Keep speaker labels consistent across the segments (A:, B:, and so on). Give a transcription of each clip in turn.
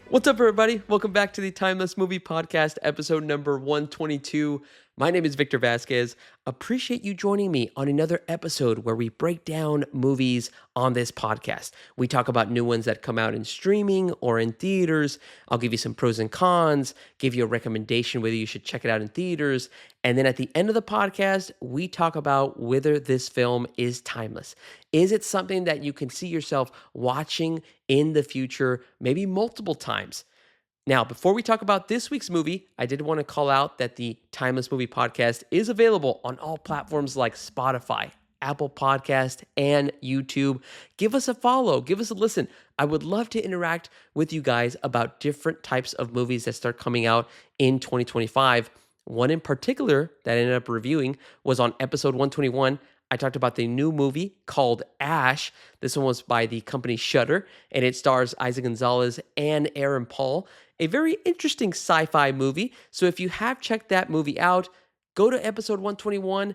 A: What's up, everybody? Welcome back to the Timeless Movie Podcast, episode number 122. My name is Victor Vasquez. Appreciate you joining me on another episode where we break down movies on this podcast. We talk about new ones that come out in streaming or in theaters. I'll give you some pros and cons, give you a recommendation whether you should check it out in theaters. And then at the end of the podcast, we talk about whether this film is timeless. Is it something that you can see yourself watching in the future, maybe multiple times? Now, before we talk about this week's movie, I did want to call out that the Timeless Movie Podcast is available on all platforms like Spotify, Apple Podcast, and YouTube. Give us a follow, give us a listen. I would love to interact with you guys about different types of movies that start coming out in 2025. One in particular that I ended up reviewing was on episode 121. I talked about the new movie called Ash. This one was by the company Shudder, and it stars Isaac Gonzalez and Aaron Paul. A very interesting sci-fi movie. So if you have checked that movie out, go to episode 121,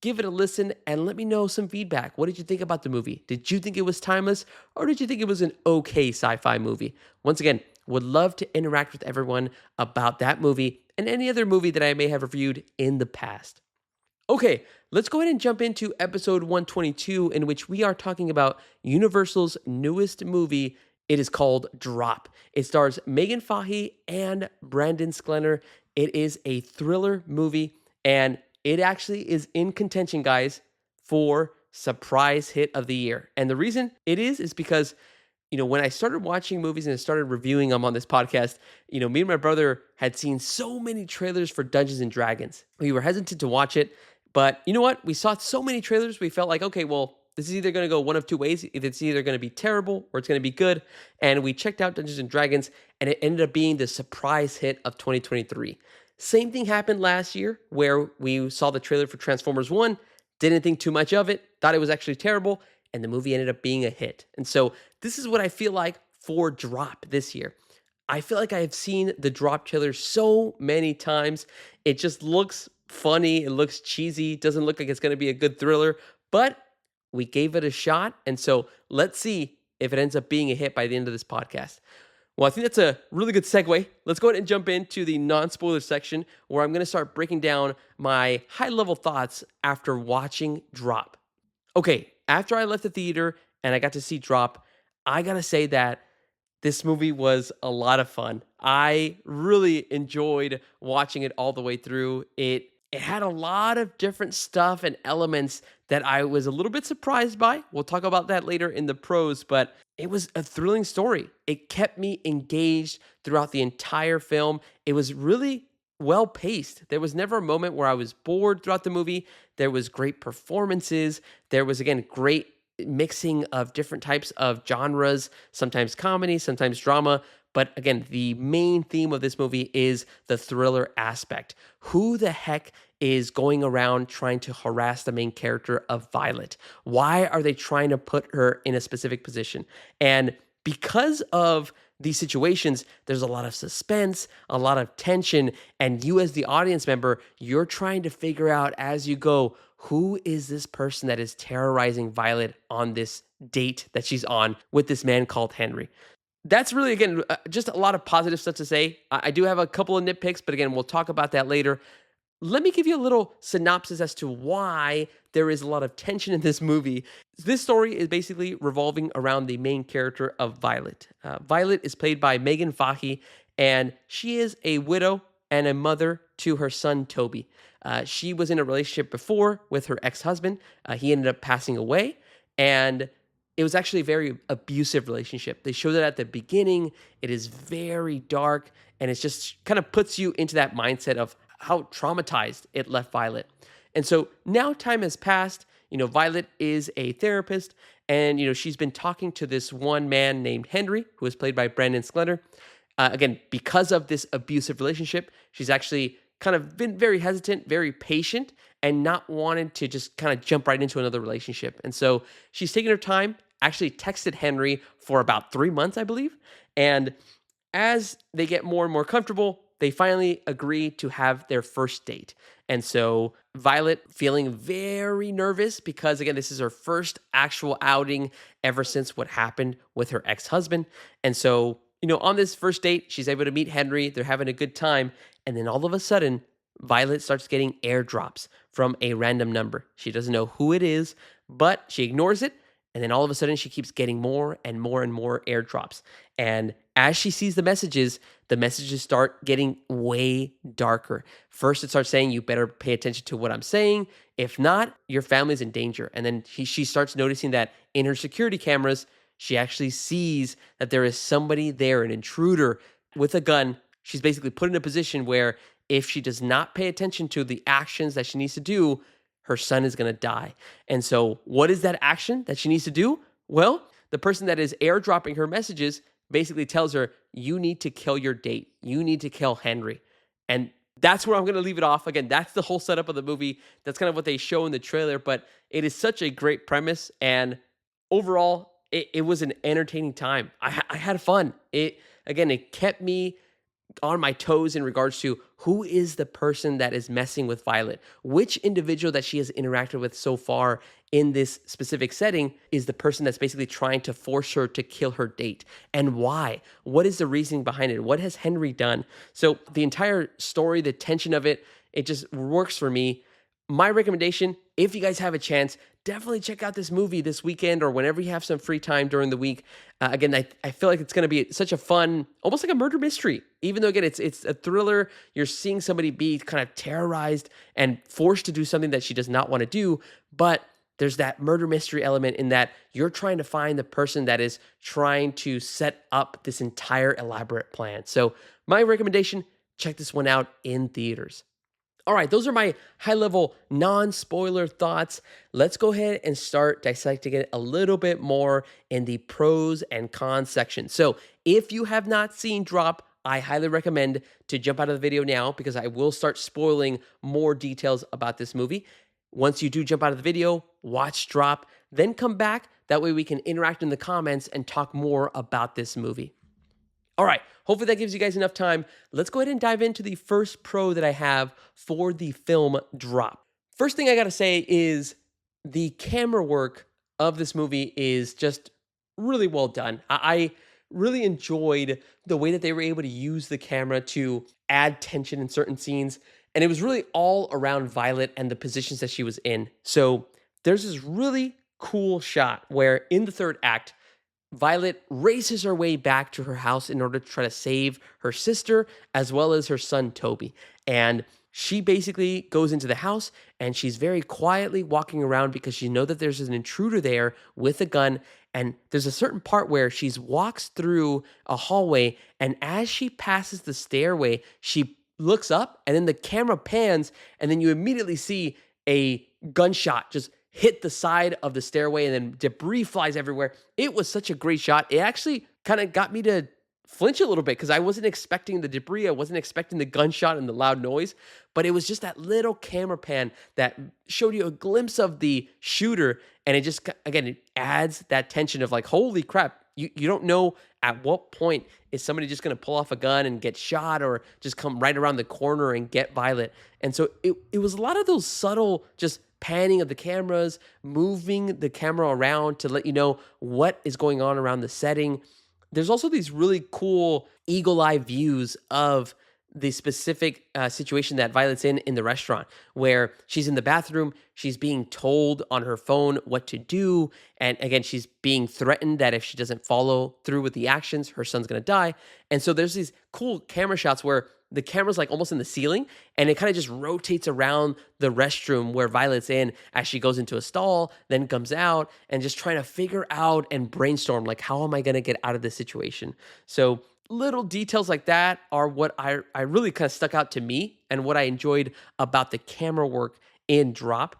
A: give it a listen, and let me know some feedback. What did you think about the movie? Did you think it was timeless, or did you think it was an okay sci-fi movie? Once again, would love to interact with everyone about that movie and any other movie that I may have reviewed in the past. Okay, let's go ahead and jump into episode 122, in which we are talking about Universal's newest movie. It is called Drop. It stars Megan Fahey and Brandon Sklenar. It is a thriller movie, and it actually is in contention, guys, for surprise hit of the year. And the reason it is because when I started watching movies and I started reviewing them on this podcast, me and my brother had seen so many trailers for Dungeons and Dragons. We were hesitant to watch it, but you know what? We saw so many trailers, we felt like, okay, well, this is either going to go one of two ways. It's either going to be terrible or it's going to be good. And we checked out Dungeons and Dragons, and it ended up being the surprise hit of 2023. Same thing happened last year where we saw the trailer for Transformers 1, didn't think too much of it, thought it was actually terrible, and the movie ended up being a hit. And so this is what I feel like for Drop this year. I feel like I have seen the Drop trailer so many times. It just looks funny. It looks cheesy. Doesn't look like it's going to be a good thriller, but we gave it a shot. And so let's see if it ends up being a hit by the end of this podcast. Well, I think that's a really good segue. Let's go ahead and jump into the non-spoiler section where I'm going to start breaking down my high-level thoughts after watching Drop. Okay, after I left the theater and I got to see Drop, I gotta say that this movie was a lot of fun. I really enjoyed watching it all the way through. It had a lot of different stuff and elements that I was a little bit surprised by. We'll talk about that later in the pros, but it was a thrilling story. It kept me engaged throughout the entire film. It was really well paced. There was never a moment where I was bored throughout the movie. There was great performances. There was, again, great mixing of different types of genres, sometimes comedy, sometimes drama. But again, the main theme of this movie is the thriller aspect. Who the heck is going around trying to harass the main character of Violet? Why are they trying to put her in a specific position? And because of these situations, there's a lot of suspense, a lot of tension, and you as the audience member, you're trying to figure out as you go, who is this person that is terrorizing Violet on this date that she's on with this man called Henry? That's really, again, just a lot of positive stuff to say. I do have a couple of nitpicks, but again, we'll talk about that later. Let me give you a little synopsis as to why there is a lot of tension in this movie. This story is basically revolving around the main character of Violet. Violet is played by Megan Fahey, and she is a widow and a mother to her son, Toby. She was in a relationship before with her ex-husband. He ended up passing away, and it was actually a very abusive relationship. They showed it at the beginning. It is very dark, and it just kind of puts you into that mindset of how traumatized it left Violet. And so now time has passed. Violet is a therapist, and, she's been talking to this one man named Henry, who is played by Brandon Sklenar. Again, because of this abusive relationship, she's actually kind of been very hesitant, very patient, and not wanted to just kind of jump right into another relationship. And so she's taking her time, actually texted Henry for about 3 months, I believe. And as they get more and more comfortable, they finally agree to have their first date. And so Violet, feeling very nervous because, again, this is her first actual outing ever since what happened with her ex-husband. And so on this first date, she's able to meet Henry. They're having a good time. And then all of a sudden, Violet starts getting airdrops from a random number. She doesn't know who it is, but she ignores it. And then all of a sudden, she keeps getting more and more and more airdrops. And as she sees the messages start getting way darker. First, it starts saying, you better pay attention to what I'm saying. If not, your family's in danger. And then she starts noticing that in her security cameras, she actually sees that there is somebody there, an intruder with a gun. She's basically put in a position where if she does not pay attention to the actions that she needs to do, her son is going to die. And so, what is that action that she needs to do? Well, the person that is airdropping her messages basically tells her, you need to kill your date. You need to kill Henry. And that's where I'm going to leave it off. Again, that's the whole setup of the movie. That's kind of what they show in the trailer, but it is such a great premise. And overall, it was an entertaining time. I had fun. It kept me on my toes in regards to who is the person that is messing with Violet. Which individual that she has interacted with so far in this specific setting is the person that's basically trying to force her to kill her date, and why? What is the reasoning behind it? What has Henry done? So the entire story, the tension of it, it just works for me. My recommendation, if you guys have a chance, definitely check out this movie this weekend or whenever you have some free time during the week. Again, I feel like it's going to be such a fun, almost like a murder mystery. Even though, again, it's a thriller, you're seeing somebody be kind of terrorized and forced to do something that she does not want to do. But there's that murder mystery element in that you're trying to find the person that is trying to set up this entire elaborate plan. So my recommendation, check this one out in theaters. All right, those are my high-level non-spoiler thoughts. Let's go ahead and start dissecting it a little bit more in the pros and cons section. So if you have not seen Drop, I highly recommend to jump out of the video now because I will start spoiling more details about this movie. Once you do jump out of the video, watch Drop, then come back. That way we can interact in the comments and talk more about this movie. All right, hopefully that gives you guys enough time. Let's go ahead and dive into the first pro that I have for the film Drop. First thing I gotta say is the camera work of this movie is just really well done. I really enjoyed the way that they were able to use the camera to add tension in certain scenes. And it was really all around Violet and the positions that she was in. So there's this really cool shot where in the third act, Violet races her way back to her house in order to try to save her sister as well as her son Toby. And she basically goes into the house and she's very quietly walking around because she knows that there's an intruder there with a gun. And there's a certain part where she walks through a hallway, and as she passes the stairway, she looks up and then the camera pans and then you immediately see a gunshot just hit the side of the stairway and then debris flies everywhere. It was such a great shot. It actually kind of got me to flinch a little bit because I wasn't expecting the debris. I wasn't expecting the gunshot and the loud noise, but it was just that little camera pan that showed you a glimpse of the shooter. And it just, again, it adds that tension of like, holy crap, you don't know at what point is somebody just going to pull off a gun and get shot or just come right around the corner and get Violet. And so it was a lot of those subtle just panning of the cameras, moving the camera around to let you know what is going on around the setting. There's also these really cool eagle eye views of the specific situation that Violet's in the restaurant, where she's in the bathroom, she's being told on her phone what to do. And again, she's being threatened that if she doesn't follow through with the actions, her son's going to die. And so there's these cool camera shots where the camera's like almost in the ceiling and it kind of just rotates around the restroom where Violet's in as she goes into a stall, then comes out and just trying to figure out and brainstorm, like, how am I going to get out of this situation? So little details like that are what I really kind of stuck out to me and what I enjoyed about the camera work in Drop.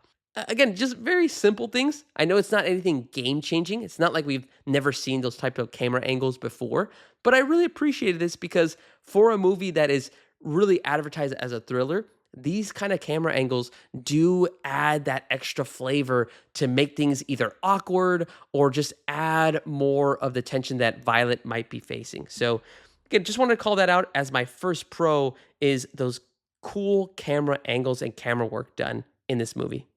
A: Again, just very simple things. I know it's not anything game changing. It's not like we've never seen those type of camera angles before, but I really appreciated this because for a movie that is really advertised as a thriller, these kind of camera angles do add that extra flavor to make things either awkward or just add more of the tension that Violet might be facing. So again, just wanted to call that out as my first pro is those cool camera angles and camera work done in this movie.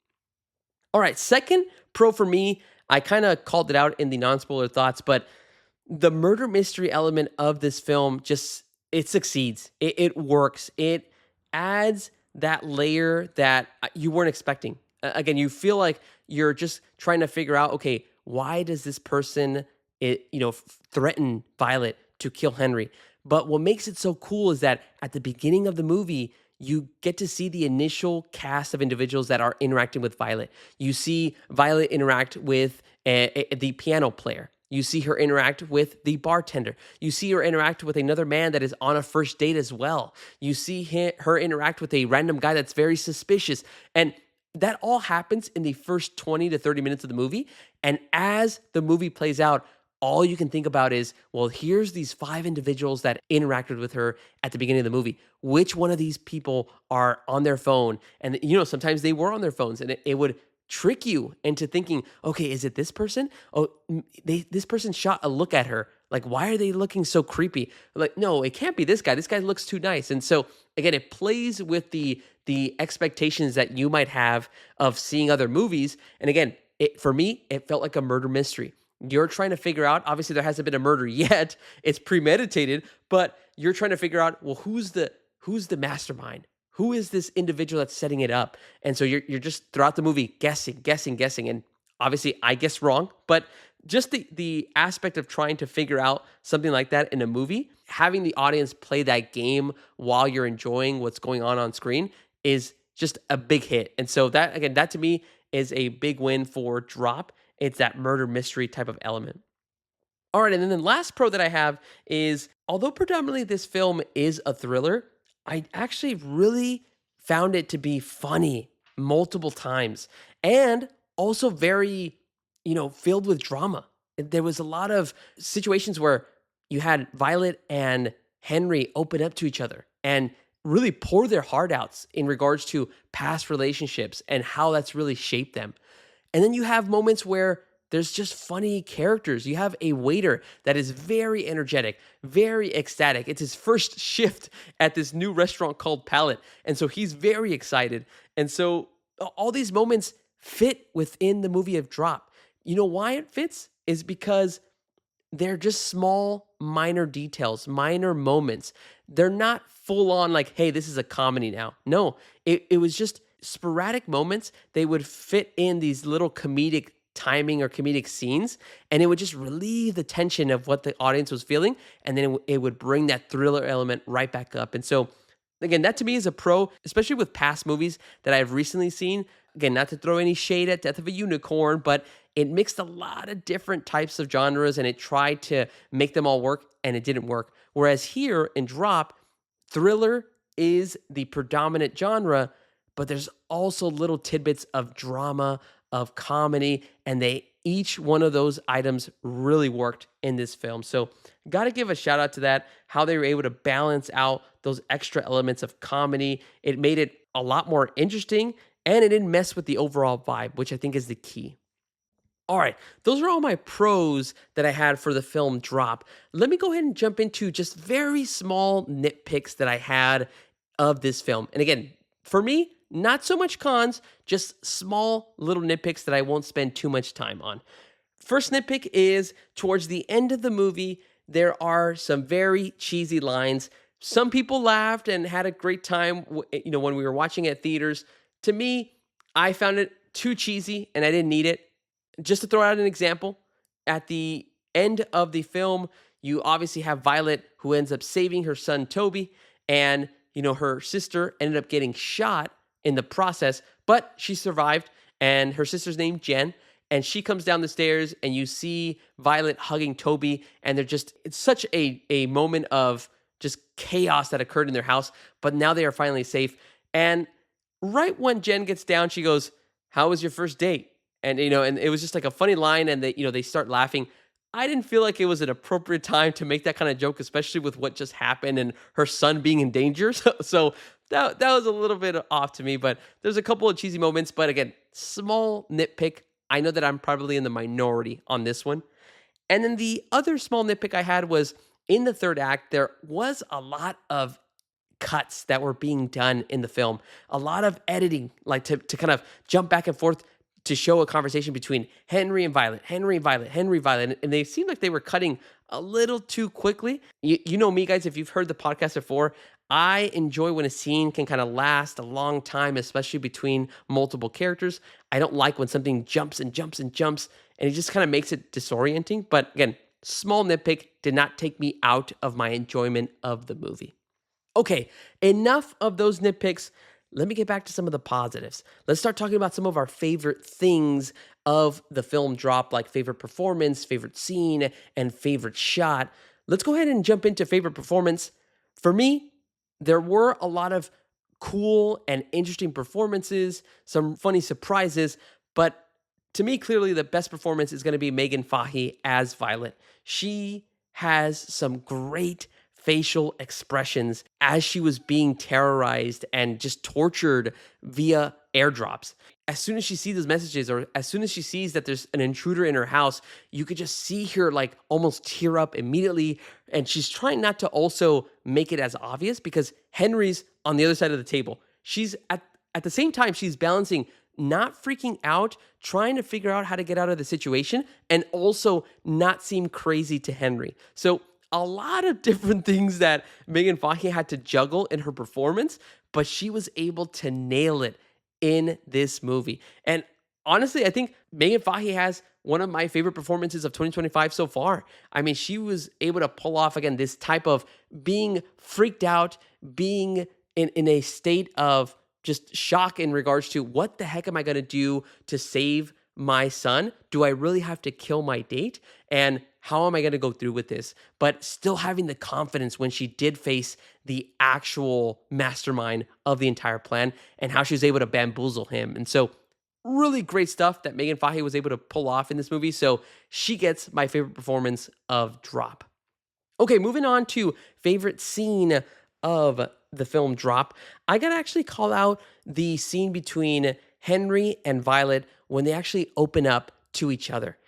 A: All right, second pro for me, I kind of called it out in the non-spoiler thoughts, but the murder mystery element of this film just it succeeds. It works. It adds that layer that you weren't expecting. Again, you feel like you're just trying to figure out, okay, why does this person threaten Violet to kill Henry? But what makes it so cool is that at the beginning of the movie, you get to see the initial cast of individuals that are interacting with Violet. You see Violet interact with the piano player. You see her interact with the bartender. You see her interact with another man that is on a first date as well. You see her interact with a random guy that's very suspicious. And that all happens in the first 20 to 30 minutes of the movie. And as the movie plays out, all you can think about is, well, here's these five individuals that interacted with her at the beginning of the movie. Which one of these people are on their phone? And, sometimes they were on their phones and it would trick you into thinking, okay, is it this person? Oh, this person shot a look at her. Like, why are they looking so creepy? Like, no, it can't be this guy. This guy looks too nice. And so again, it plays with the expectations that you might have of seeing other movies. And again, for me, it felt like a murder mystery. You're trying to figure out, obviously there hasn't been a murder yet. It's premeditated, but you're trying to figure out, well, who's the mastermind? Who is this individual that's setting it up? And so you're just throughout the movie guessing. And obviously I guess wrong, but just the aspect of trying to figure out something like that in a movie, having the audience play that game while you're enjoying what's going on screen is just a big hit. And so that to me is a big win for Drop. It's that murder mystery type of element. All right, and then the last pro that I have is although predominantly this film is a thriller, I actually really found it to be funny multiple times and also very, filled with drama. There was a lot of situations where you had Violet and Henry open up to each other and really pour their heart outs in regards to past relationships and how that's really shaped them. And then you have moments where there's just funny characters. You have a waiter that is very energetic, very ecstatic. It's his first shift at this new restaurant called Palette. And so he's very excited. And so all these moments fit within the movie of Drop. You know why it fits? Is because they're just small, minor details, minor moments. They're not full on like, hey, this is a comedy now. No, it was just sporadic moments. They would fit in these little comedic timing or comedic scenes, and it would just relieve the tension of what the audience was feeling, and then it would bring that thriller element right back up. And so, again, that to me is a pro, especially with past movies that I've recently seen. Again, not to throw any shade at Death of a Unicorn, but it mixed a lot of different types of genres, and it tried to make them all work, and it didn't work. Whereas here in Drop, thriller is the predominant genre, but there's also little tidbits of drama, of comedy, and each one of those items really worked in this film. So got to give a shout out to that, how they were able to balance out those extra elements of comedy. It made it a lot more interesting, and it didn't mess with the overall vibe, which I think is the key. All right, those are all my pros that I had for the film Drop. Let me go ahead and jump into just very small nitpicks that I had of this film. And again, for me, not so much cons, just small little nitpicks that I won't spend too much time on. First nitpick is towards the end of the movie, there are some very cheesy lines. Some people laughed and had a great time, when we were watching at theaters. To me, I found it too cheesy and I didn't need it. Just to throw out an example, at the end of the film, you obviously have Violet who ends up saving her son Toby, and her sister ended up getting shot in the process, but she survived, and her sister's named Jen, and she comes down the stairs, and you see Violet hugging Toby, and it's such a moment of just chaos that occurred in their house, but now they are finally safe. And right when Jen gets down, she goes, "How was your first date?" And and it was just like a funny line, and they start laughing. I didn't feel like it was an appropriate time to make that kind of joke, especially with what just happened and her son being in danger. So that was a little bit off to me, but there's a couple of cheesy moments. But again, small nitpick. I know that I'm probably in the minority on this one. And then the other small nitpick I had was in the third act, there was a lot of cuts that were being done in the film, a lot of editing, like to kind of jump back and forth to show a conversation between Henry and Violet, Henry and Violet, Henry and Violet, and they seemed like they were cutting a little too quickly. You know me, guys, if you've heard the podcast before, I enjoy when a scene can kind of last a long time, especially between multiple characters. I don't like when something jumps and jumps and jumps, and it just kind of makes it disorienting. But again, small nitpick did not take me out of my enjoyment of the movie. Okay, enough of those nitpicks. Let me get back to some of the positives. Let's start talking about some of our favorite things of the film drop, like favorite performance, favorite scene, and favorite shot. Let's go ahead and jump into favorite performance. For me, there were a lot of cool and interesting performances, some funny surprises, but to me, clearly the best performance is going to be Megan Fahey as Violet. She has some great facial expressions as she was being terrorized and just tortured via airdrops. As soon as she sees those messages, or as soon as she sees that there's an intruder in her house, you could just see her like almost tear up immediately. And she's trying not to also make it as obvious because Henry's on the other side of the table. She's at the same time, she's balancing not freaking out, trying to figure out how to get out of the situation, and also not seem crazy to Henry. So a lot of different things that Megan Fahey had to juggle in her performance, but she was able to nail it in this movie. And honestly, I think Megan Fahey has one of my favorite performances of 2025 so far. I mean, she was able to pull off, again, this type of being freaked out, being in a state of just shock in regards to what the heck am I going to do to save my son? Do I really have to kill my date? And how am I going to go through with this? But still having the confidence when she did face the actual mastermind of the entire plan and how she was able to bamboozle him. And so, really great stuff that Megan Fahey was able to pull off in this movie. So, she gets my favorite performance of Drop. Okay, moving on to favorite scene of the film Drop. I gotta actually call out the scene between Henry and Violet when they actually open up to each other.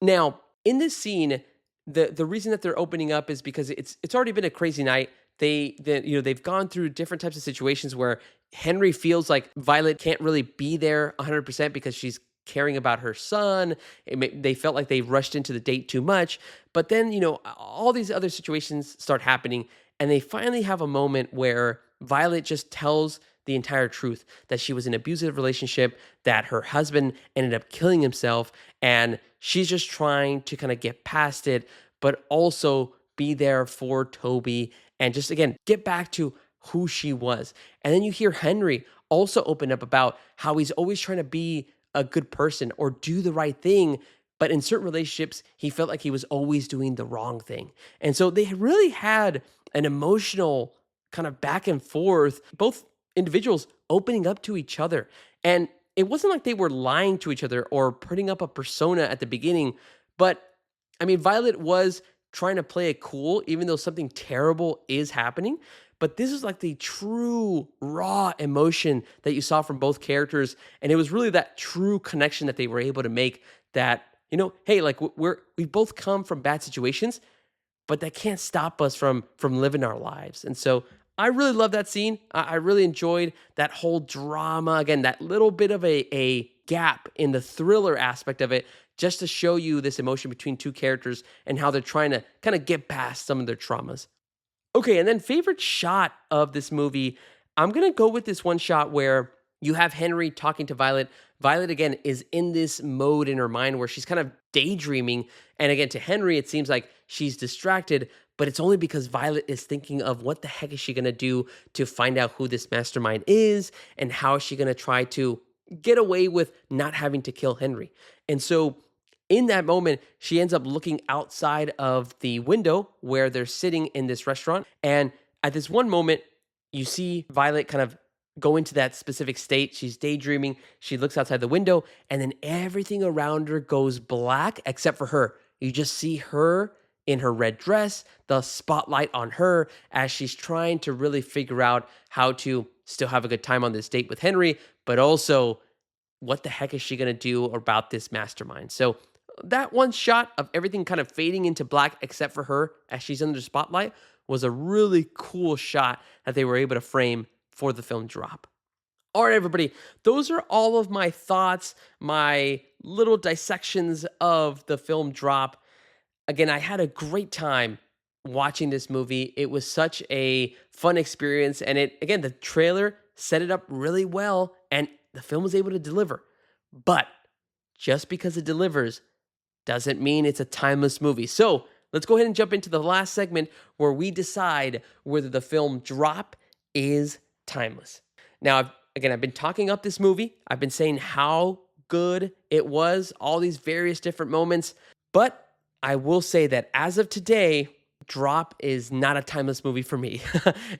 A: Now, in this scene, the reason that they're opening up is because it's already been a crazy night. They've gone through different types of situations where Henry feels like Violet can't really be there 100% because she's caring about her son. They felt like they rushed into the date too much. But then, all these other situations start happening, and they finally have a moment where Violet just tells the entire truth that she was in an abusive relationship, that her husband ended up killing himself, and she's just trying to kind of get past it, but also be there for Toby and just, again, get back to who she was. And then you hear Henry also open up about how he's always trying to be a good person or do the right thing, but in certain relationships, he felt like he was always doing the wrong thing. And so they really had an emotional kind of back and forth, both individuals opening up to each other. And it wasn't like they were lying to each other or putting up a persona at the beginning, but I mean, Violet was trying to play it cool, even though something terrible is happening. But this is like the true raw emotion that you saw from both characters. And it was really that true connection that they were able to make that, hey, like we both come from bad situations, but that can't stop us from living our lives. And so I really love that scene. I really enjoyed that whole drama. Again, that little bit of a gap in the thriller aspect of it, just to show you this emotion between two characters and how they're trying to kind of get past some of their traumas. Okay, and then favorite shot of this movie, I'm going to go with this one shot where you have Henry talking to Violet. Violet, again, is in this mode in her mind where she's kind of daydreaming. And again, to Henry, it seems like she's distracted, but it's only because Violet is thinking of what the heck is she going to do to find out who this mastermind is and how is she going to try to get away with not having to kill Henry. And so in that moment, she ends up looking outside of the window where they're sitting in this restaurant. And at this one moment, you see Violet kind of go into that specific state. She's daydreaming. She looks outside the window, and then everything around her goes black except for her. You just see her in her red dress, the spotlight on her as she's trying to really figure out how to still have a good time on this date with Henry, but also what the heck is she going to do about this mastermind? So that one shot of everything kind of fading into black except for her as she's under the spotlight was a really cool shot that they were able to frame for the film Drop. All right, everybody. Those are all of my thoughts, my little dissections of the film Drop. Again, I had a great time watching this movie. It was such a fun experience. And again, the trailer set it up really well, and the film was able to deliver. But just because it delivers doesn't mean it's a timeless movie. So let's go ahead and jump into the last segment where we decide whether the film Drop is timeless. Now, I've been talking up this movie. I've been saying how good it was, all these various different moments. But I will say that as of today, Drop is not a timeless movie for me.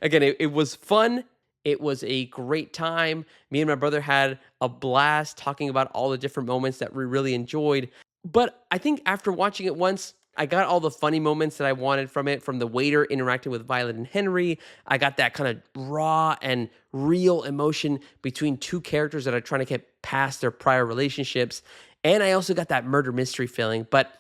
A: Again, it was fun. It was a great time. Me and my brother had a blast talking about all the different moments that we really enjoyed. But I think after watching it once, I got all the funny moments that I wanted from it, from the waiter interacting with Violet and Henry. I got that kind of raw and real emotion between two characters that are trying to get past their prior relationships. And I also got that murder mystery feeling. But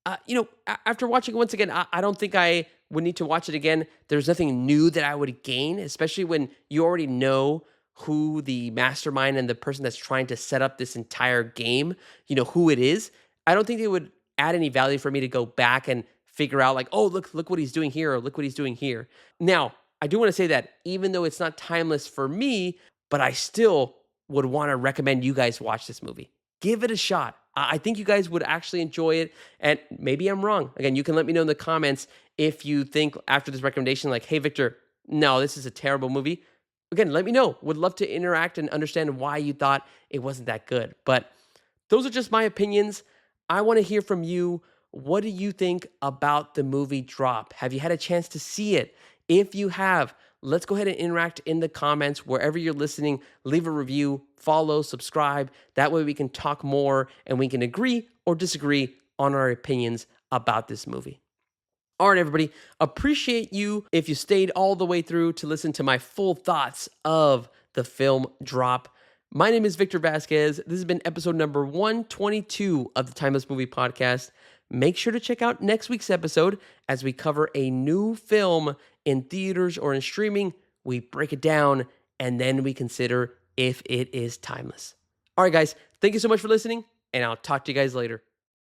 A: after watching it once again, I don't think I would need to watch it again. There's nothing new that I would gain, especially when you already know who the mastermind and the person that's trying to set up this entire game, who it is. I don't think it would add any value for me to go back and figure out like, oh, look what he's doing here, or look what he's doing here. Now, I do want to say that even though it's not timeless for me, but I still would want to recommend you guys watch this movie. Give it a shot. I think you guys would actually enjoy it, and maybe I'm wrong. Again, you can let me know in the comments if you think after this recommendation, like, hey, Victor, no, this is a terrible movie. Again, let me know. Would love to interact and understand why you thought it wasn't that good. But those are just my opinions. I want to hear from you. What do you think about the movie Drop? Have you had a chance to see it? If you have, let's go ahead and interact in the comments wherever you're listening. Leave a review, follow, subscribe. That way we can talk more and we can agree or disagree on our opinions about this movie. All right, everybody. Appreciate you if you stayed all the way through to listen to my full thoughts of the film Drop. My name is Victor Vasquez. This has been episode number 122 of the Timeless Movie Podcast. Make sure to check out next week's episode as we cover a new film in theaters or in streaming. We break it down and then we consider if it is timeless. All right, guys. Thank you so much for listening, and I'll talk to you guys later.